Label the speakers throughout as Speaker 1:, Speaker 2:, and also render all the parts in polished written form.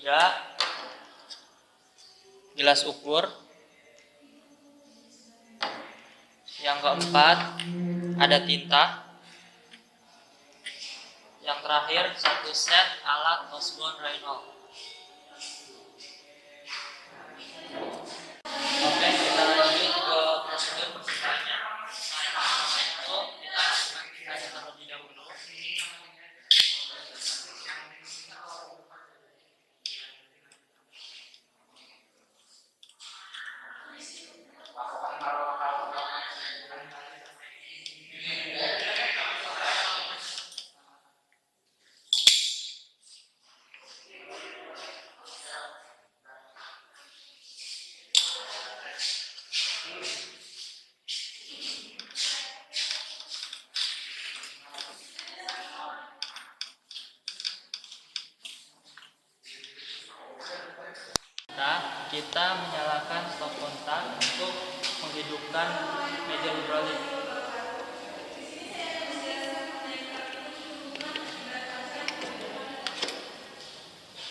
Speaker 1: ketiga, gelas ukur. Yang keempat, ada tinta. Yang terakhir, satu set alat Osborne Reynolds. Oke, kita lanjut ke prosedur persiapannya. Itu kita lakukan tinta terlebih dahulu. Kita menyalakan stop kontak untuk menghidupkan meja hidrolik.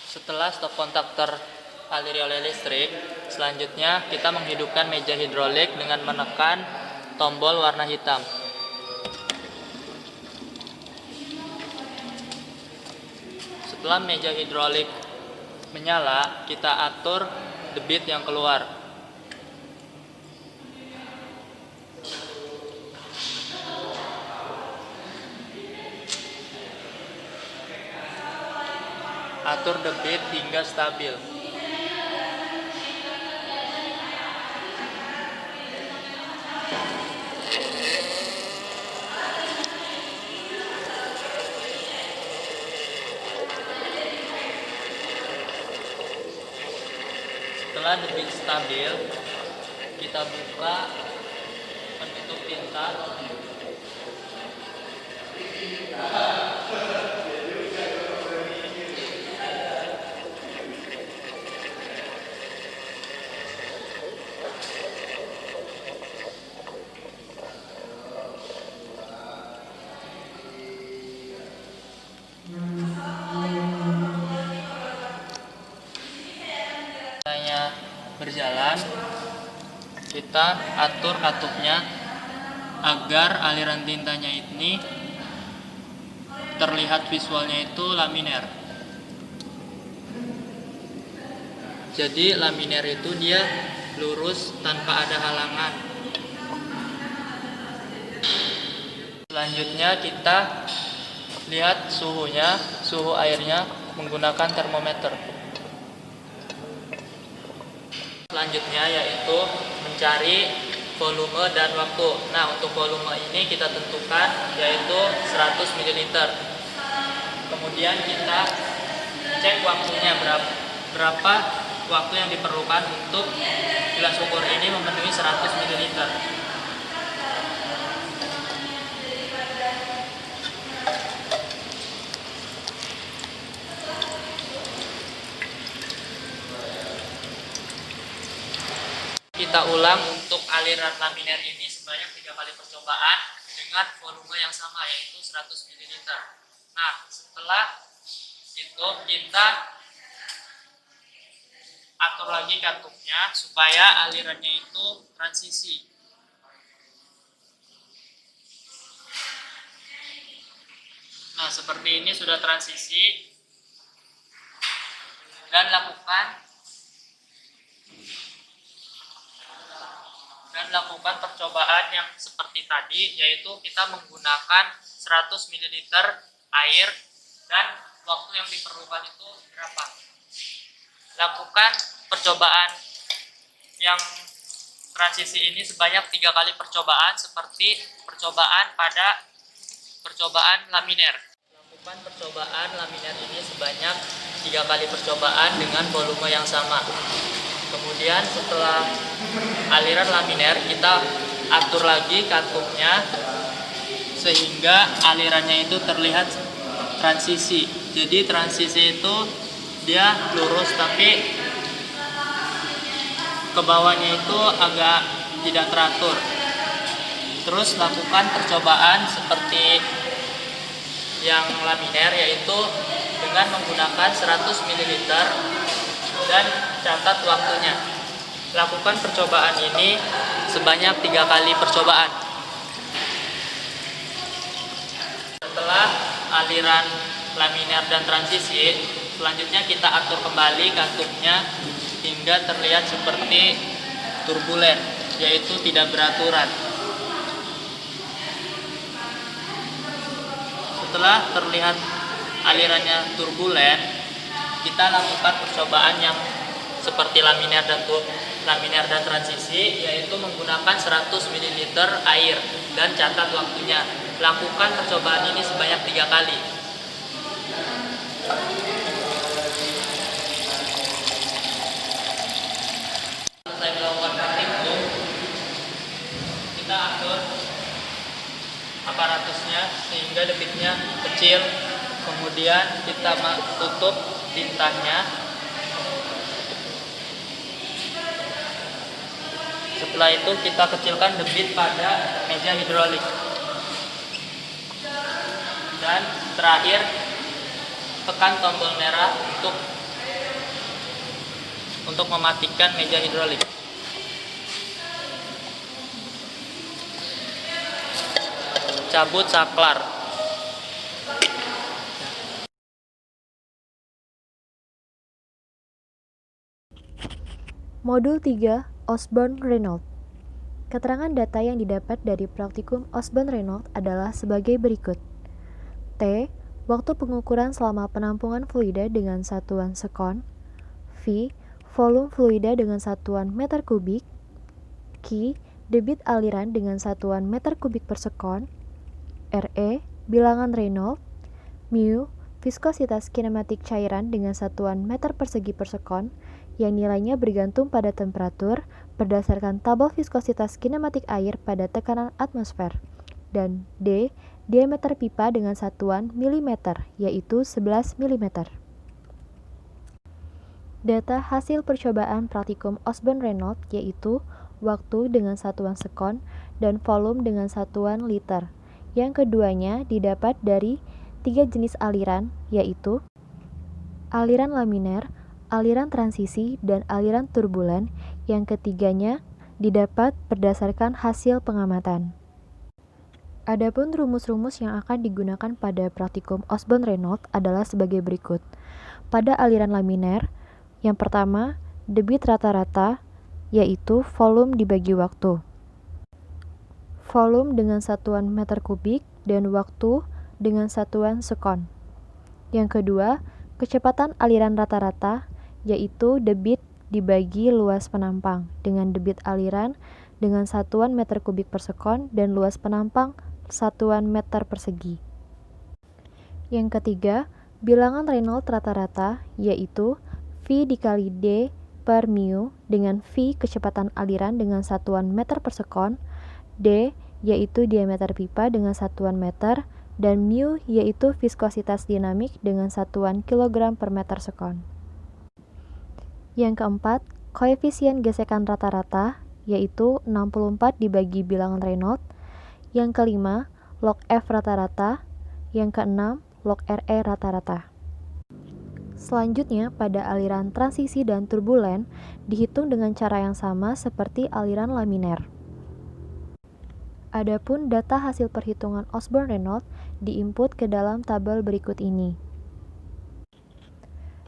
Speaker 1: Setelah stop kontak teraliri oleh listrik, selanjutnya kita menghidupkan meja hidrolik dengan menekan tombol warna hitam. Setelah meja hidrolik menyala, kita atur debit yang keluar. Atur debit hingga stabil. Setelah debit stabil, kita buka penutup tinta. Berjalan, kita atur katupnya agar aliran tintanya ini terlihat visualnya itu laminer. Jadi laminer itu dia lurus tanpa ada halangan. Selanjutnya kita lihat suhu airnya menggunakan termometer. Selanjutnya yaitu mencari volume dan waktu. Nah, untuk volume ini kita tentukan yaitu 100 ml. Kemudian kita cek waktunya berapa waktu yang diperlukan untuk gelas ukur ini memenuhi 100 ml. Kita ulang untuk aliran laminer ini sebanyak 3 kali percobaan dengan volume yang sama yaitu 100 ml. Nah, setelah itu kita atur lagi katupnya supaya alirannya itu transisi. Nah, seperti ini sudah transisi, dan lakukan percobaan yang seperti tadi, yaitu kita menggunakan 100 ml air dan waktu yang diperlukan itu berapa. Lakukan percobaan yang transisi ini sebanyak 3 kali percobaan seperti percobaan pada percobaan laminer. Lakukan percobaan laminer ini sebanyak 3 kali percobaan dengan volume yang sama. Kemudian setelah aliran laminer, kita atur lagi katupnya sehingga alirannya itu terlihat transisi. Jadi transisi itu dia lurus tapi ke bawahnya itu agak tidak teratur. Terus lakukan percobaan seperti yang laminer, yaitu dengan menggunakan 100 ml dan catat waktunya. Lakukan percobaan ini sebanyak 3 kali percobaan. Setelah aliran laminar dan transisi, selanjutnya kita atur kembali kantungnya hingga terlihat seperti turbulen, yaitu tidak beraturan. Setelah terlihat alirannya turbulen, kita lakukan percobaan yang seperti laminar dan transisi, yaitu menggunakan 100 ml air dan catat waktunya. Lakukan percobaan ini sebanyak 3 kali. Selesai melakukan praktikum, kita atur aparatusnya sehingga debitnya kecil, kemudian kita tutup tintanya. Setelah itu kita kecilkan debit pada meja hidrolik. Dan terakhir, tekan tombol merah untuk mematikan meja hidrolik. Cabut saklar.
Speaker 2: Modul 3 Osborne-Reynolds. Keterangan data yang didapat dari praktikum Osborne-Reynolds adalah sebagai berikut. T. Waktu pengukuran selama penampungan fluida dengan satuan sekon. V. Volume fluida dengan satuan meter kubik. Q. Debit aliran dengan satuan meter kubik per sekon. Re. Bilangan Reynolds. Mu. Viskositas kinematik cairan dengan satuan meter persegi per sekon, yang nilainya bergantung pada temperatur berdasarkan tabel viskositas kinematik air pada tekanan atmosfer. Dan D. Diameter pipa dengan satuan milimeter, yaitu 11 mm. Data hasil percobaan praktikum Osborne-Reynolds yaitu waktu dengan satuan sekon dan volume dengan satuan liter. Yang keduanya didapat dari 3 jenis aliran, yaitu aliran laminar, aliran transisi, dan aliran turbulen. Yang ketiganya didapat berdasarkan hasil pengamatan. Adapun rumus-rumus yang akan digunakan pada praktikum Osborne-Reynolds adalah sebagai berikut. Pada aliran laminar, yang pertama, debit rata-rata, yaitu volume dibagi waktu. Volume dengan satuan meter kubik dan waktu dengan satuan sekon. Yang kedua, kecepatan aliran rata-rata, yaitu debit dibagi luas penampang dengan debit aliran dengan satuan meter kubik per sekon dan luas penampang satuan meter persegi. Yang ketiga, bilangan Reynolds rata-rata, yaitu V dikali D per mu dengan V kecepatan aliran dengan satuan meter per sekon, D yaitu diameter pipa dengan satuan meter, dan mu yaitu viskositas dinamik dengan satuan kilogram per meter sekon. Yang keempat, koefisien gesekan rata-rata, yaitu 64 dibagi bilangan Reynolds. Yang kelima, log F rata-rata. Yang keenam, log RE rata-rata. Selanjutnya, pada aliran transisi dan turbulen, dihitung dengan cara yang sama seperti aliran laminar. Adapun data hasil perhitungan Osborne-Reynolds diinput ke dalam tabel berikut ini.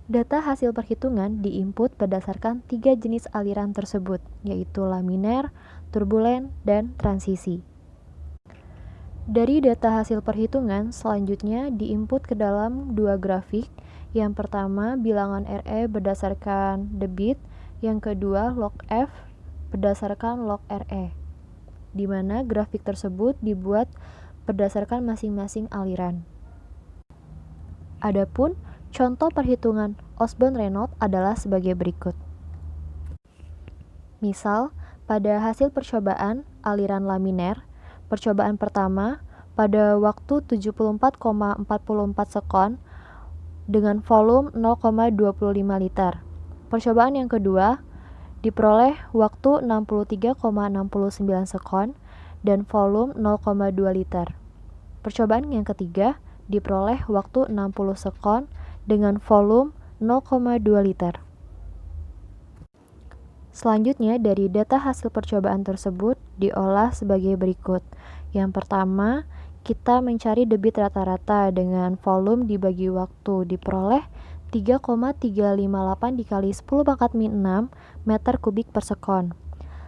Speaker 2: Data hasil perhitungan diinput berdasarkan 3 jenis aliran tersebut, yaitu laminar, turbulen, dan transisi. Dari data hasil perhitungan, selanjutnya diinput ke dalam 2 grafik. Yang pertama, bilangan RE berdasarkan debit, yang kedua, log F berdasarkan log RE, di mana grafik tersebut dibuat berdasarkan masing-masing aliran. Adapun contoh perhitungan Osborne-Reynolds adalah sebagai berikut. Misal, pada hasil percobaan aliran laminar, percobaan pertama pada waktu 74,44 sekon dengan volume 0,25 liter. Percobaan yang kedua diperoleh waktu 63,69 sekon dan volume 0,2 liter. Percobaan yang ketiga diperoleh waktu 60 sekon dengan volume 0,2 liter. Selanjutnya, dari data hasil percobaan tersebut diolah sebagai berikut. Yang pertama, kita mencari debit rata-rata dengan volume dibagi waktu, diperoleh 3,358 dikali 10 pangkat min 6 meter kubik per sekon.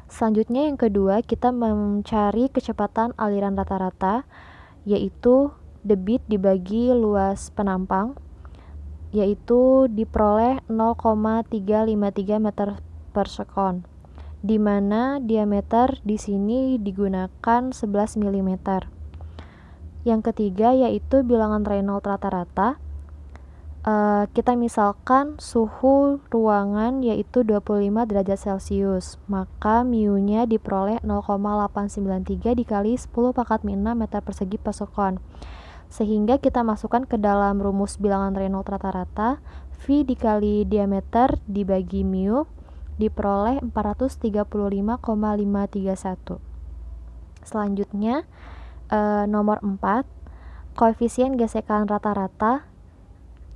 Speaker 2: Selanjutnya yang kedua, kita mencari kecepatan aliran rata-rata, yaitu debit dibagi luas penampang, yaitu diperoleh 0,353 meter per sekon, di mana diameter di sini digunakan 11 mm. Yang ketiga yaitu bilangan Reynolds rata-rata. Kita misalkan suhu ruangan yaitu 25 derajat Celcius, maka mu-nya diperoleh 0,893 dikali 10 pangkat min 6 meter persegi per sekon. Sehingga kita masukkan ke dalam rumus bilangan Reynolds rata-rata, V dikali diameter dibagi mu diperoleh 435,531. Selanjutnya nomor 4, koefisien gesekan rata-rata.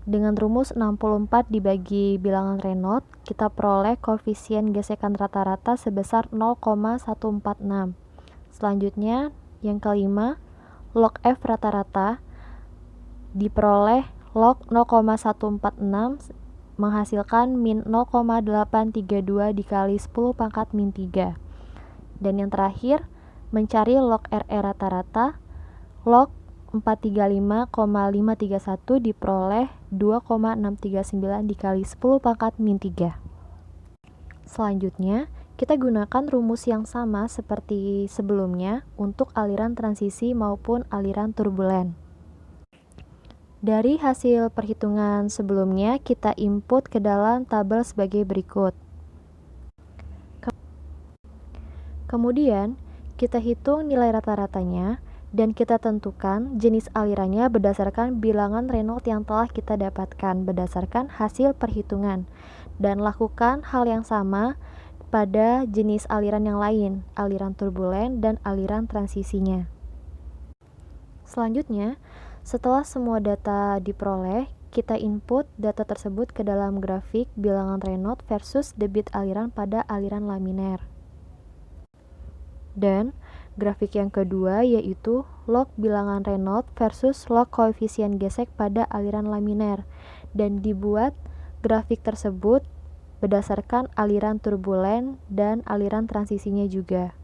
Speaker 2: Dengan rumus 64 dibagi bilangan Reynolds, kita peroleh koefisien gesekan rata-rata sebesar 0,146. Selanjutnya, yang kelima, log F rata-rata diperoleh log 0,146 menghasilkan min 0,832 dikali 10 pangkat min 3. Dan yang terakhir, mencari log RE rata-rata, log 435,531 diperoleh 2,639 dikali 10 pangkat min 3. Selanjutnya, kita gunakan rumus yang sama seperti sebelumnya untuk aliran transisi maupun aliran turbulen. Dari hasil perhitungan sebelumnya, kita input ke dalam tabel sebagai berikut. Kemudian, kita hitung nilai rata-ratanya dan kita tentukan jenis alirannya berdasarkan bilangan Reynolds yang telah kita dapatkan berdasarkan hasil perhitungan, dan lakukan hal yang sama pada jenis aliran yang lain, aliran turbulen dan aliran transisinya. Selanjutnya, setelah semua data diperoleh, kita input data tersebut ke dalam grafik bilangan Reynolds versus debit aliran pada aliran laminer. Dan grafik yang kedua yaitu log bilangan Reynolds versus log koefisien gesek pada aliran laminer, dan dibuat grafik tersebut berdasarkan aliran turbulen dan aliran transisinya juga.